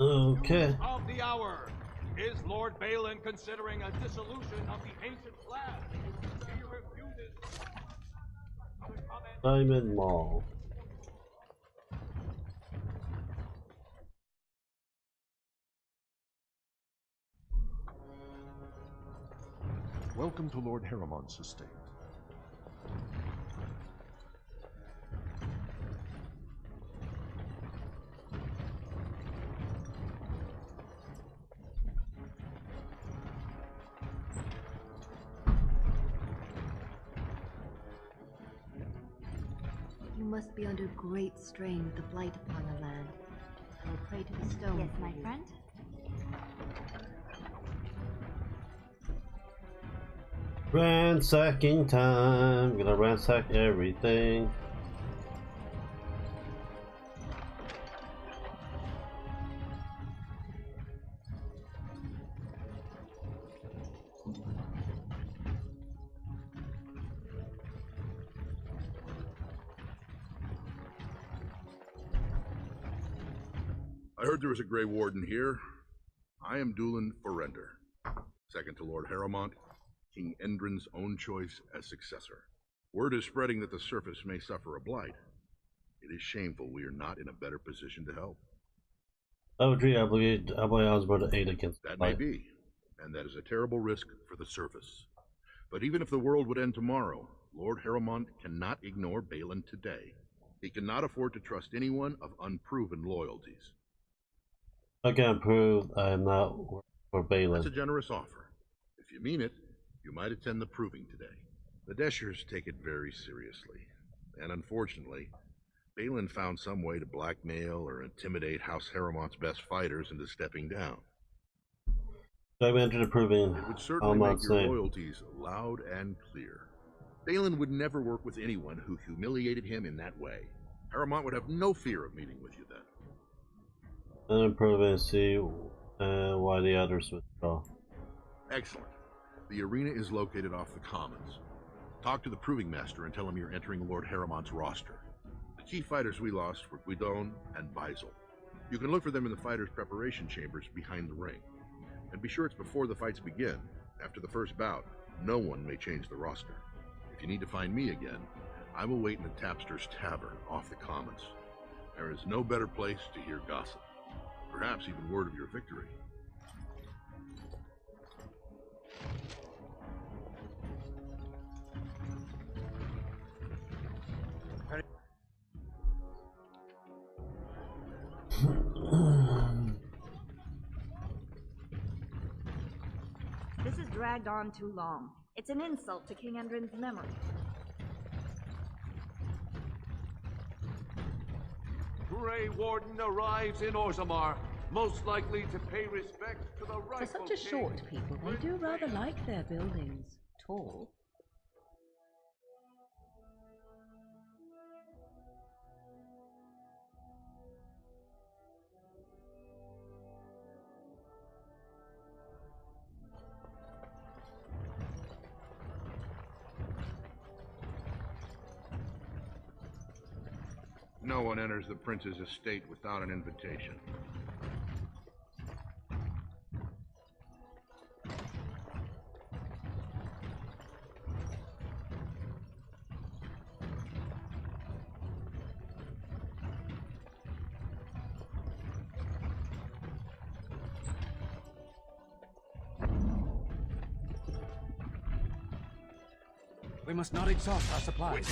Okay. Of the hour. Is Lord Balin considering a dissolution of the ancient flag? He refuses. Diamond Mall. Welcome to Lord Harriman's estate. You must be under great strain with the blight upon the land. I will pray to the stone. Yes, my friend. Ransacking time. Gonna ransack everything. I heard there was a Grey Warden here. I am Dulin Forrender, second to Lord Harrowmont, King Endrin's own choice as successor. Word is spreading that the surface may suffer a blight. It is shameful we are not in a better position to help. I would agree. I believe I was about to aid against That may be, and that is a terrible risk for the surface. But even if the world would end tomorrow, Lord Harrowmont cannot ignore Balin today. He cannot afford to trust anyone of unproven loyalties. I can prove I am not for Balin. That's a generous offer. If you mean it, you might attend the proving today. The Deshers take it very seriously, and unfortunately, Balin found some way to blackmail or intimidate House Harrowmont's best fighters into stepping down. So I entered the proving. It would certainly make your loyalties loud and clear. Balin would never work with anyone who humiliated him in that way. Harrowmont would have no fear of meeting with you then. And prove and see why the others withdraw. Excellent. The arena is located off the Commons. Talk to the Proving Master and tell him you're entering Lord Harrowmont's roster. The key fighters we lost were Guidon and Beisel. You can look for them in the fighters' preparation chambers behind the ring. And be sure it's before the fights begin. After the first bout, no one may change the roster. If you need to find me again, I will wait in the Tapster's Tavern off the Commons. There is no better place to hear gossip. Perhaps even word of your victory. This has dragged on too long. It's an insult to King Endrin's memory. Grey Warden arrives in Orzammar, most likely to pay respect to the rightful For such a short people, they do rather like their buildings tall. No one enters the prince's estate without an invitation. We must not exhaust our supplies.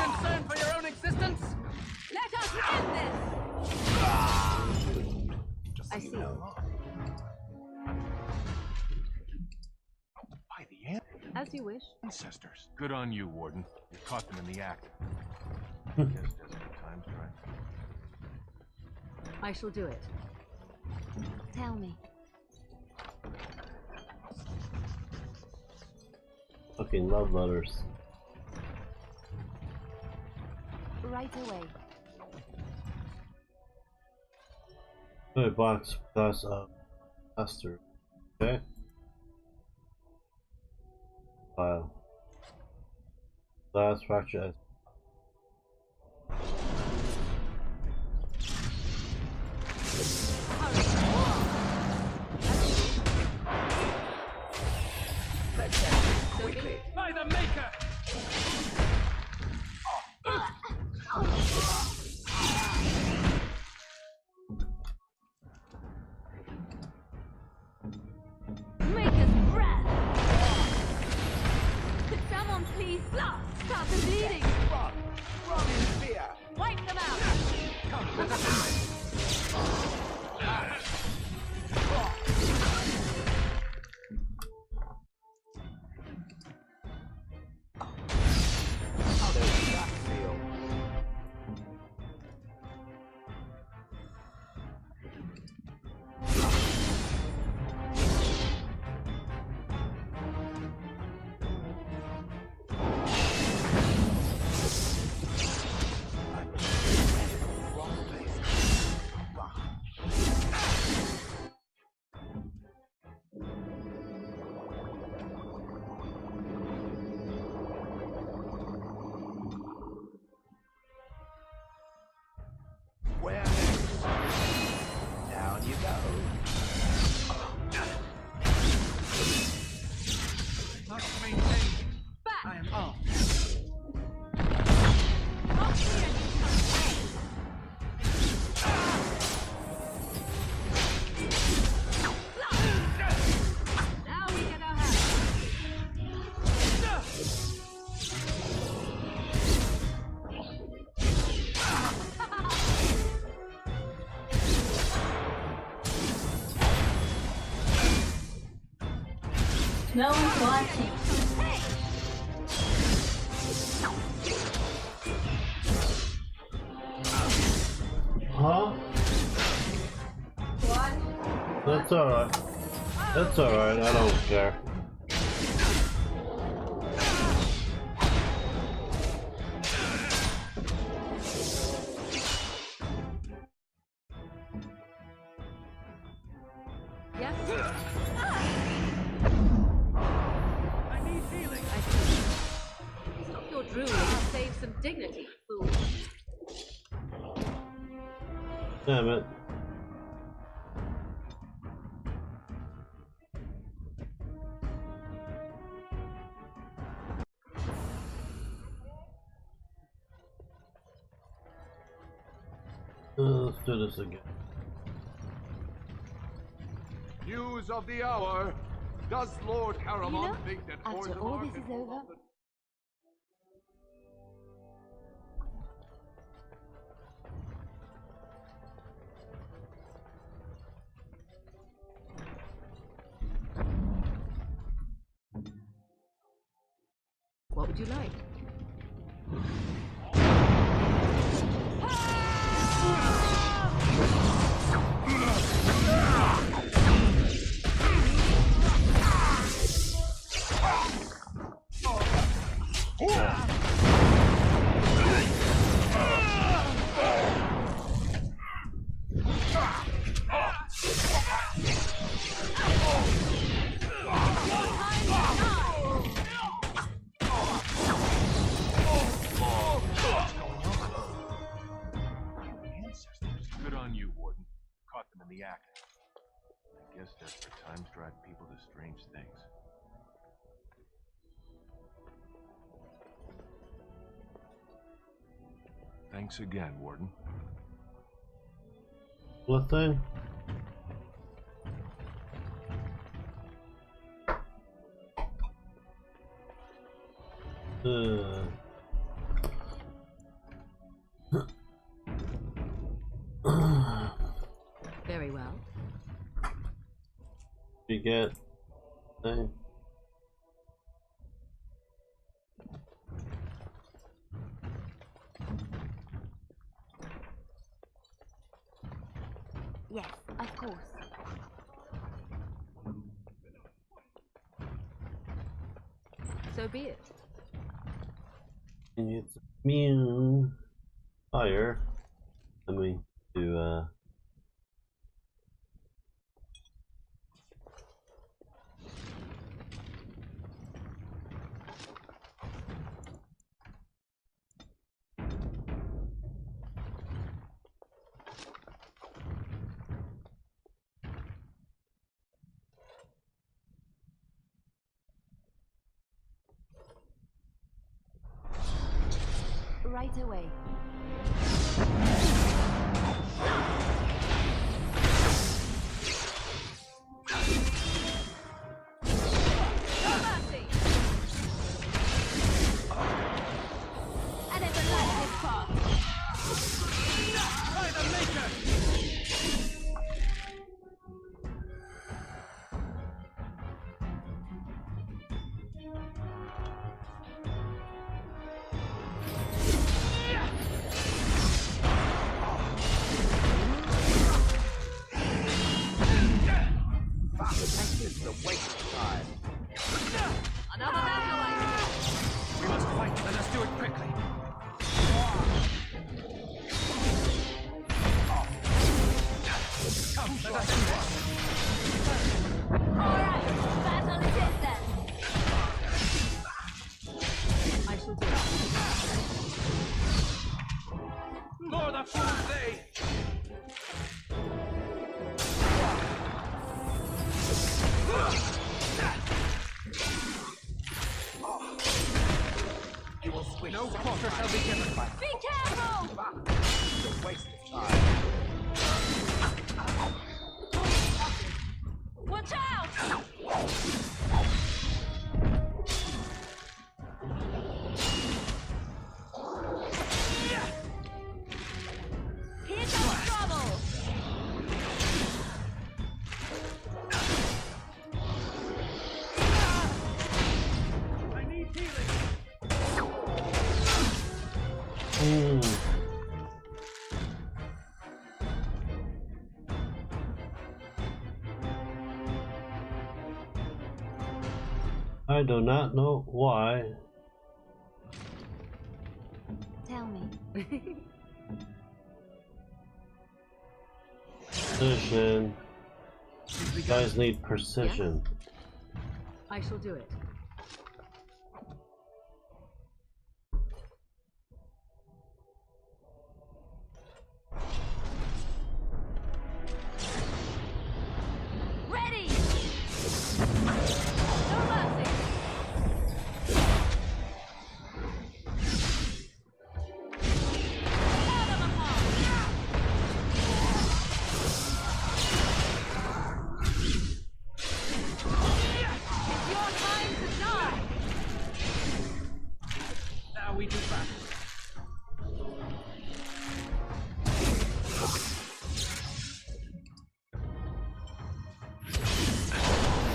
Concerned for your own existence? Let us end this! I see. By the end. As you wish. Ancestors. Good on you, Warden. You caught them in the act. Just as good times, right? I shall do it. Tell me. Fucking love letters. Right away. Toy box plus master. Okay. File. Glass fracture. By the Maker! Maker's breath! Could someone please stop the bleeding? Run in fear! Wipe them out! How does that feel? Where next? Down you go. Not maintained. Back! I am off. Not here, you come. Now we get our hands. No one's watching. Huh? What? That's alright. That's alright, I don't care. Yes? I need healing. I see. Stop your drooling and save some dignity, fool. Damn it. Let's do this again. News of the hour. Does Lord Haramon know, think that after Orzammar all this can is pull over, off the- What would you like? Good on you, Warden. Caught them in the act. I guess desperate times drive people to strange things. Thanks again, Warden. What thing? Very well. You get thing. Yes, of course. So be it. It's immune fire. Let me do right away. And it's a lightning path. By the Maker! This is a waste of time. Another acolyte. We must fight. Let us do it quickly. Come, let us do this. Alright, battle it is then. I shall do it. More the fools they! You will switch. No quarter shall be given. Be careful! It's a waste of time. Watch out! Here comes trouble! I need healing. I do not know why. Tell me. Precision. You guys need precision. I shall do it. Ready! No mercy! Tear them apart! It's your time to die! Now we do battle.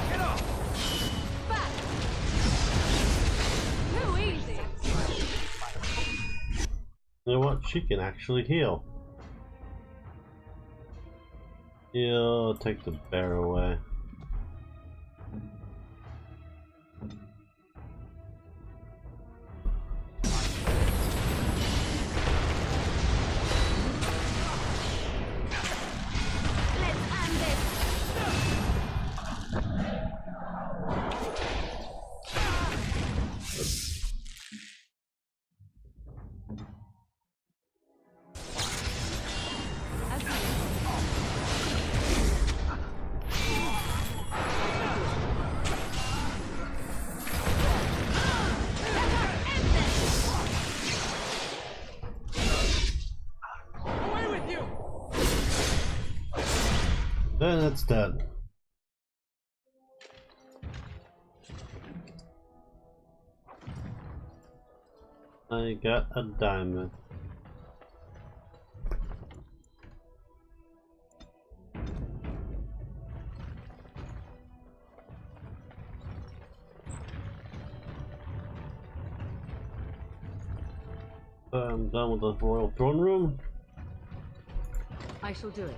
Get off! Back! Too easy! You know what? She can actually heal. Heal, take the bear away. Let's end this! Away with you! Then it's dead. I got a diamond. I'm done with the royal throne room. I shall do it.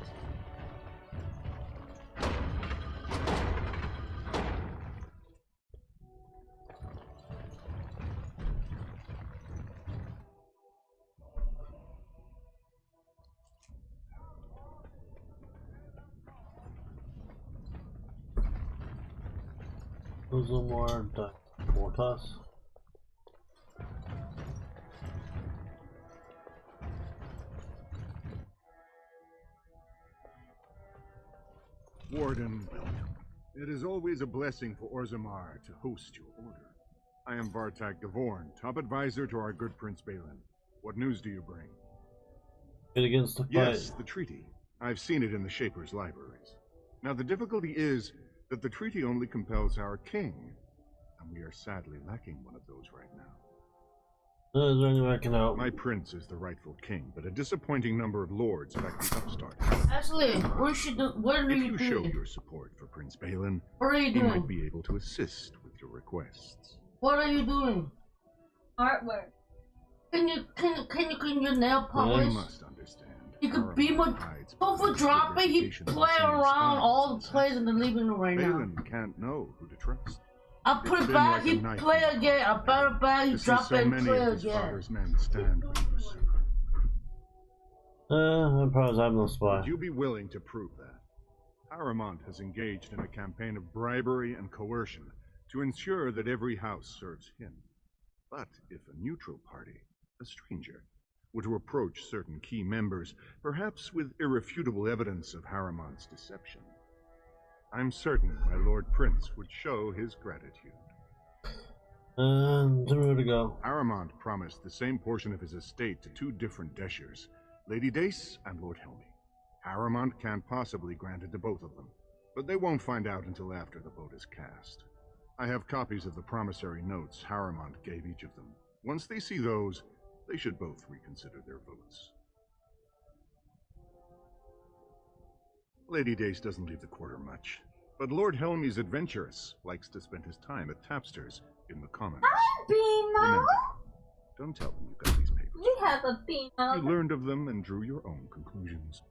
Those are more Mortas. Warden, welcome. It is always a blessing for Orzammar to host your order. I am Vartak Gavorn, top advisor to our good Prince Balin. What news do you bring? Get against the fight. Yes, the treaty. I've seen it in the Shaper's libraries. Now, the difficulty is that the treaty only compels our king, and we are sadly lacking one of those right now. Is there any way I can help? My prince is the rightful king, but a disappointing number of lords back the upstart. Actually, what should do? What are you If you doing? show your support for Prince Balin, What are you he doing? might be able to assist with your requests. What are you doing? Artwork. Can you nail You polish? must understand. You could Saruman be more. hides Don't for behind drop the it. He reputation of play sending around spies all and the plays in the assassins. living room right now. Balin can't know who to trust. I put It's it been back. like a He knife play in the again. I heart. bet it back. He To see drop so it and many play of his again. father's men stand with the usurper. I promise I'm no spy. Would you be willing to prove that? Haramont has engaged in a campaign of bribery and coercion to ensure that every house serves him. But if a neutral party, a stranger, were to approach certain key members, perhaps with irrefutable evidence of Haramont's deception, I'm certain my Lord Prince would show his gratitude. Where to go? Haramont promised the same portion of his estate to two different Deshers, Lady Dace and Lord Helmy. Haramont can't possibly grant it to both of them, but they won't find out until after the vote is cast. I have copies of the promissory notes Haramont gave each of them. Once they see those, they should both reconsider their votes. Lady Dace doesn't leave the quarter much, but Lord Helmy's adventurous, likes to spend his time at tapsters in the commons. Remember, don't tell them you got these papers. You have a female. You learned of them and drew your own conclusions.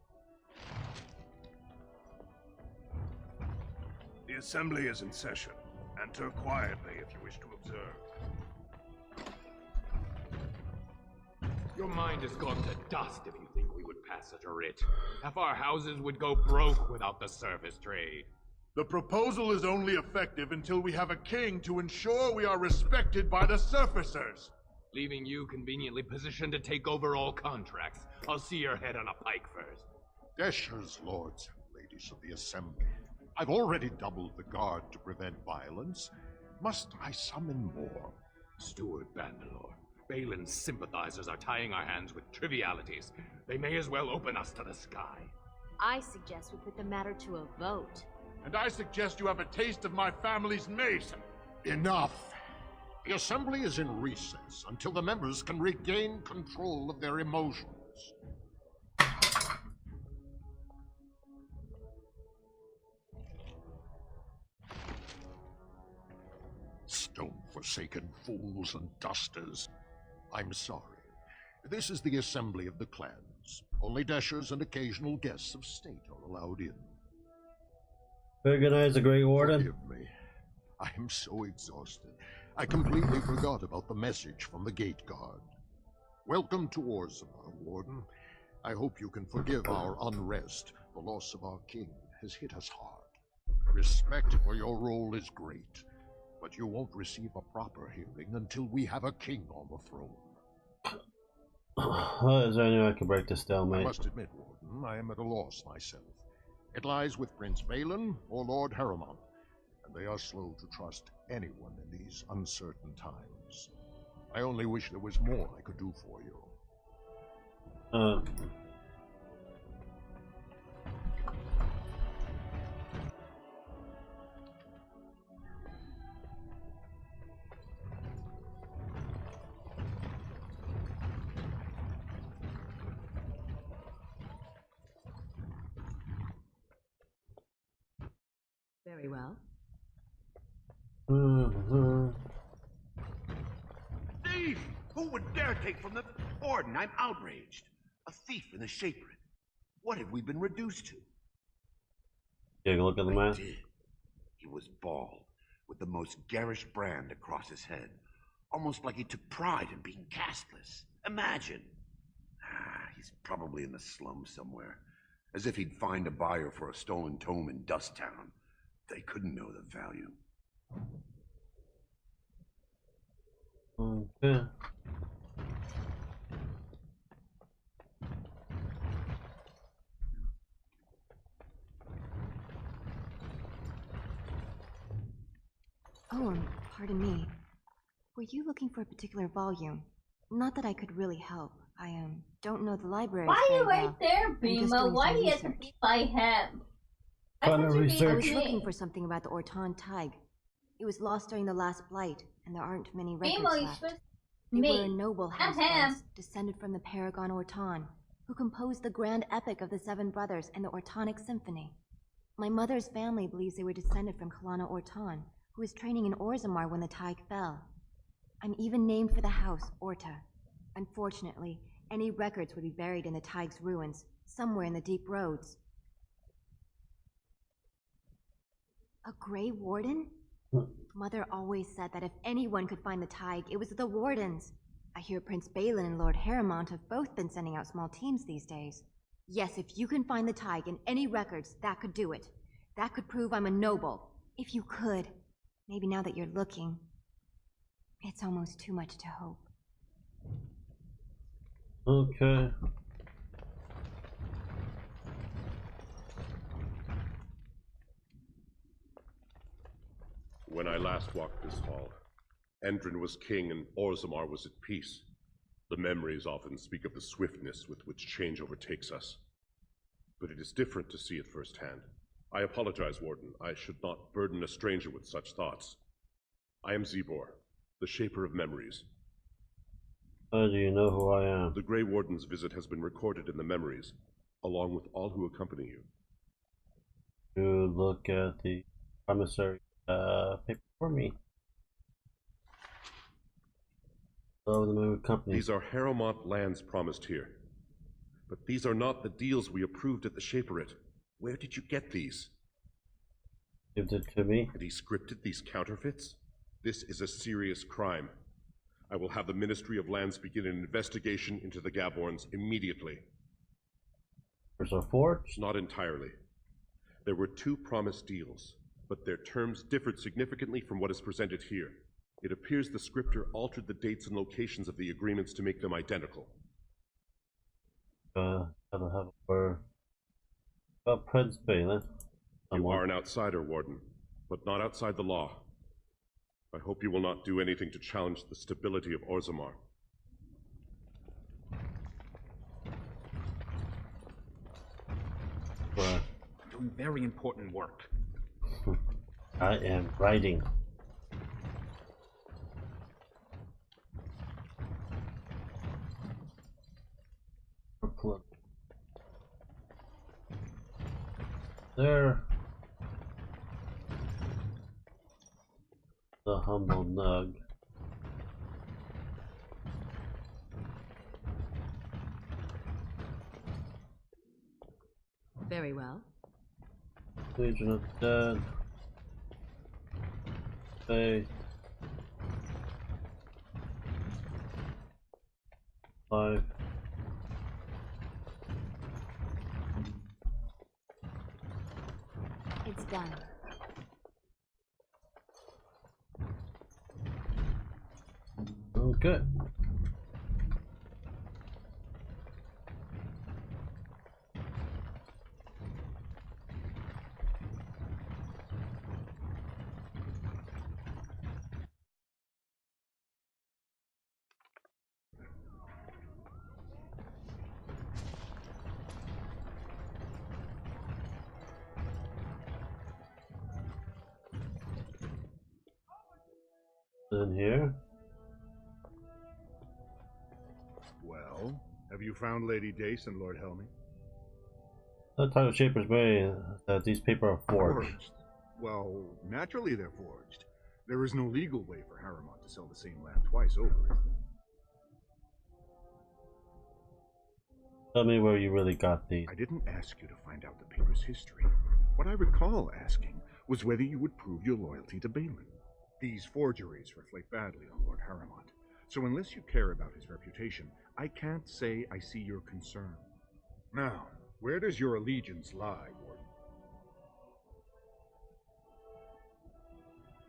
The assembly is in session. Enter quietly if you wish to observe. Your mind has gone to dust if you think we would pass such a writ. Half our houses would go broke without the service trade. The proposal is only effective until we have a king to ensure we are respected by the surfacers. Leaving you conveniently positioned to take over all contracts. I'll see your head on a pike first. Deshers, lords and ladies of the assembly. I've already doubled the guard to prevent violence. Must I summon more? Steward Bandalore, Balin's sympathizers are tying our hands with trivialities. They may as well open us to the sky. I suggest we put the matter to a vote. And I suggest you have a taste of my family's mace. Enough! The assembly is in recess until the members can regain control of their emotions. Stone-forsaken fools and dusters. I'm sorry. This is the assembly of the clans. Only Deshers and occasional guests of state are allowed in. Organize a great warden. Forgive me. I am so exhausted. I completely forgot about the message from the gate guard. Welcome to Orzammar, Warden. I hope you can forgive our unrest. The loss of our king has hit us hard. Respect for your role is great, but you won't receive a proper hearing until we have a king on the throne. Is there any way I can break this I stalemate? must admit, Warden, I am at a loss myself. It lies with Prince Balin or Lord Haramont, and they are slow to trust anyone in these uncertain times. I only wish there was more I could do for you. Very well. Thief! Who would dare take from the Warden? I'm outraged. A thief and a shaper. What have we been reduced to? Take a look at the map. Did. He was bald, with the most garish brand across his head. Almost like he took pride in being castless. Imagine. He's probably in the slums somewhere. As if he'd find a buyer for a stolen tome in Dust Town. They couldn't know the value. Okay. Oh, pardon me. Were you looking for a particular volume? Not that I could really help. I don't know the library. Why are you very right well. there, I'm just Bima? doing Why some do you have to research. be by him? I Fun thought you'd be research. I with was looking me. for something about the Orton Tig. It was lost during the last blight, and there aren't many records Bima, you're left. supposed to They me. were a noble house him. once, descended from the Paragon Orton, who composed the grand epic of the Seven Brothers and the Ortonic Symphony. My mother's family believes they were descended from Kalana Orton, who was training in Orzammar when the Tig fell. I'm even named for the house, Orta. Unfortunately, any records would be buried in the Tig's ruins, somewhere in the deep roads. A Grey Warden? Mother always said that if anyone could find the Tig, it was the Wardens. I hear Prince Balin and Lord Harrimont have both been sending out small teams these days. Yes, if you can find the Tig in any records, that could do it. That could prove I'm a noble. If you could. Maybe now that you're looking. It's almost too much to hope. Okay. When I last walked this hall, Endrin was king and Orzammar was at peace. The memories often speak of the swiftness with which change overtakes us. But it is different to see it firsthand. I apologize, Warden. I should not burden a stranger with such thoughts. I am Zebor, the Shaper of Memories. How do you know who I am? The Grey Warden's visit has been recorded in the memories, along with all who accompany you. You look at the commissary paper for me. So the movie company. These are Harrimont lands promised here. But these are not the deals we approved at the Shaperate. Where did you get these? Give it to me. Had he scripted these counterfeits? This is a serious crime. I will have the Ministry of Lands begin an investigation into the Gaborns immediately. There's a forge? Not entirely. There were 2 promised deals, but their terms differed significantly from what is presented here. It appears the scripter altered the dates and locations of the agreements to make them identical. Gotta have a word about Prince Balin. You are an outsider, Warden, but not outside the law. I hope you will not do anything to challenge the stability of Orzammar. But Doing very important work. I am writing. There. The humble nug. Very well. Legion of Dead. Faith. Life. It's done. Okay. In here. Well, have you found Lady Dace and Lord Helmy? The title Shaper's way that these papers are forged. Well, naturally they're forged. There is no legal way for Harrimont to sell the same land twice over, is there? Tell me where you really got these. I didn't ask you to find out the paper's history. What I recall asking was whether you would prove your loyalty to Balin. These forgeries reflect badly on Lord Harrimont, so unless you care about his reputation, I can't say I see your concern. Now, where does your allegiance lie, Warden?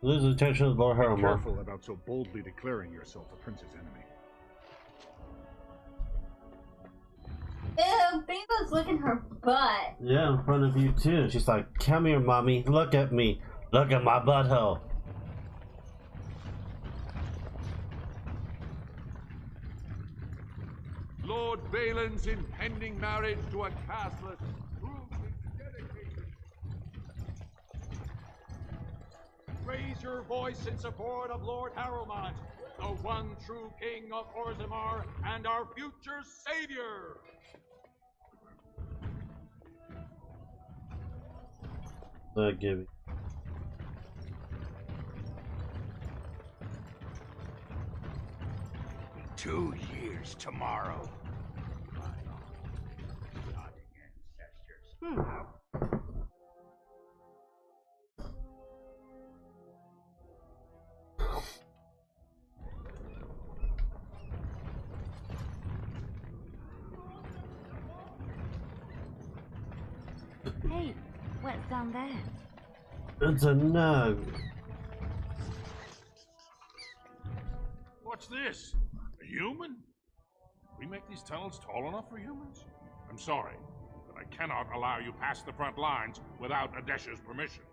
Lose the attention of Lord Be Harrimont. careful about so boldly declaring yourself the Prince's enemy. Ew, Bima's licking her butt. Yeah, in front of you too. She's like, come here, mommy. Look at me. Look at my butthole. Lord Balin's impending marriage to a castless proves its dedication. Raise your voice in support of Lord Harrowmont, the one true king of Orzammar and our future savior! Give me. 2 years tomorrow. Hey, what's down there? It's a nug. What's this? A human? We make these tunnels tall enough for humans? I'm sorry, but I cannot allow you past the front lines without Adesha's permission.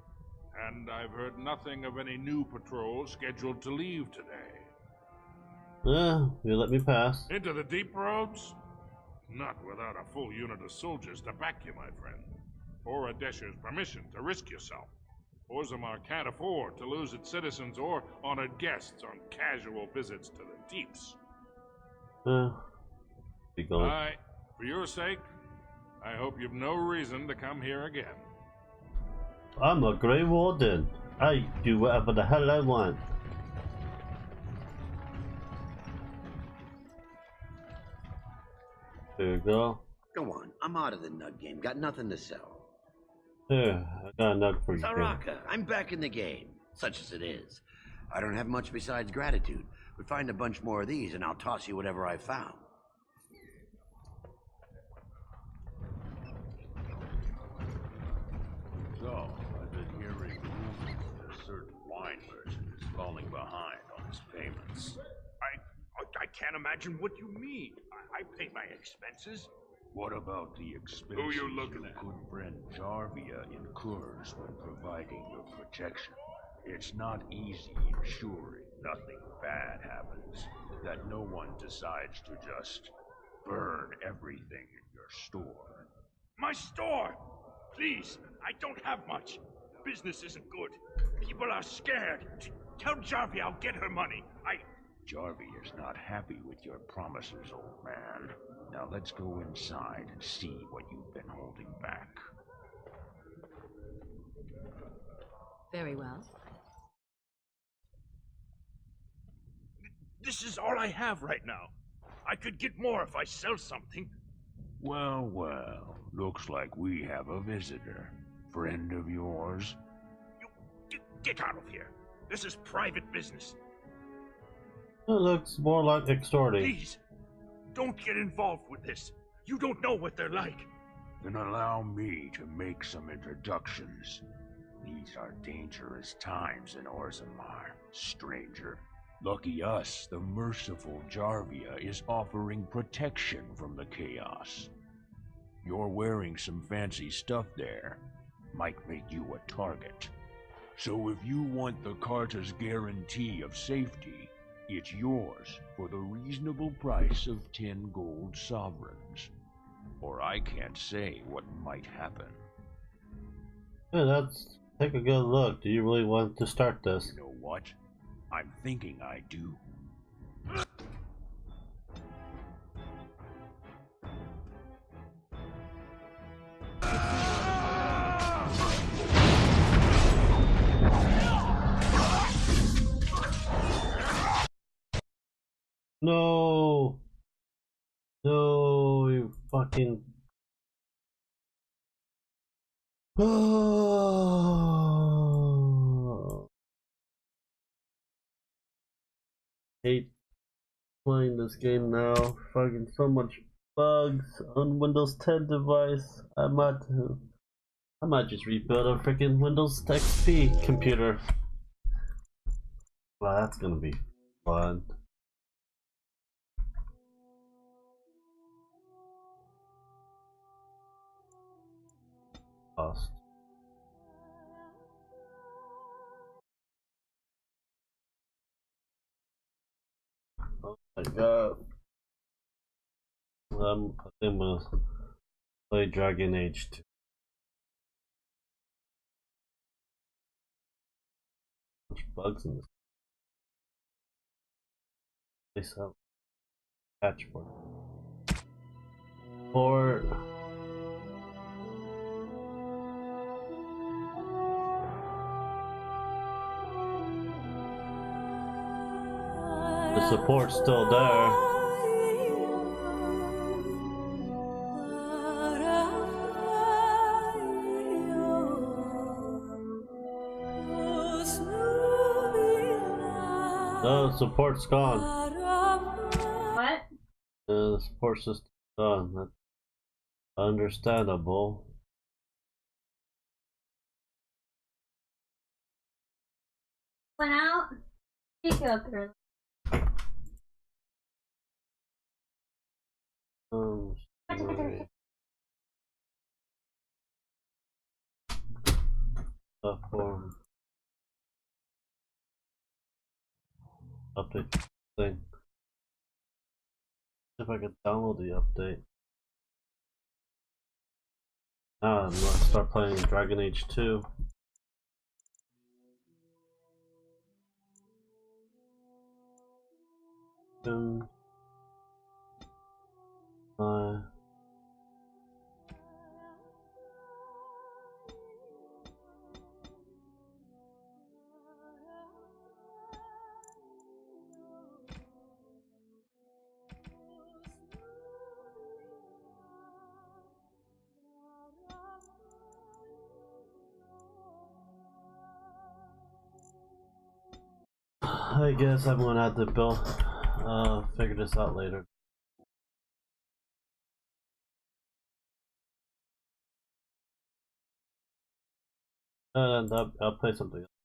And I've heard nothing of any new patrols scheduled to leave today. You let me pass. Into the deep roads? Not without a full unit of soldiers to back you, my friend. Or Adesha's permission to risk yourself. Orzammar can't afford to lose its citizens or honored guests on casual visits to the deeps. Be going. Aye, for your sake, I hope you've no reason to come here again. I'm a Grey Warden. I do whatever the hell I want. There you go. Go on, I'm out of the nug game. Got nothing to sell. There, I got a nug for you. Saraka, I'm back in the game, such as it is. I don't have much besides gratitude, but find a bunch more of these and I'll toss you whatever I found. So, I've been hearing rumors that a certain wine merchant is falling behind on his payments. I can't imagine what you mean. I pay my expenses. What about the expenses Who you looking at? good friend Jarvia incurs when providing your protection? It's not easy ensuring nothing bad happens, that no one decides to just burn everything in your store. My store! Please, I don't have much. Business isn't good. People are scared. Tell Jarvia I'll get her money. Jarvia is not happy with your promises, old man. Now let's go inside and see what you've been holding back. Very well. This is all I have right now. I could get more if I sell something. Well, well, looks like we have a visitor. Friend of yours? Get out of here. This is private business. It looks more like extorting. Please, don't get involved with this. You don't know what they're like. Then allow me to make some introductions. These are dangerous times in Orzammar, stranger. Lucky us, the merciful Jarvia is offering protection from the chaos. You're wearing some fancy stuff there. Might make you a target. So if you want the Carta's guarantee of safety, it's yours for the reasonable price of 10 gold sovereigns. Or I can't say what might happen. Yeah, let's take a good look. Do you really want to start this? You know what? I'm thinking I do. No! No, you fucking... Hate playing this game now. Fucking so much bugs on Windows 10 device. I might just rebuild a freaking Windows XP computer. Wow, that's gonna be fun. Lost. Oh my god. I think I'm gonna play Dragon Age 2. Much bugs in this place out. Patch for or the support's still there. No, the support's gone. What? The support system's gone. That's understandable. Went out? You go through. Sorry. Platform update thing. See if I can download the update. Now I'm gonna start playing Dragon Age 2. I guess I'm gonna have to figure this out later. And I'll play something else.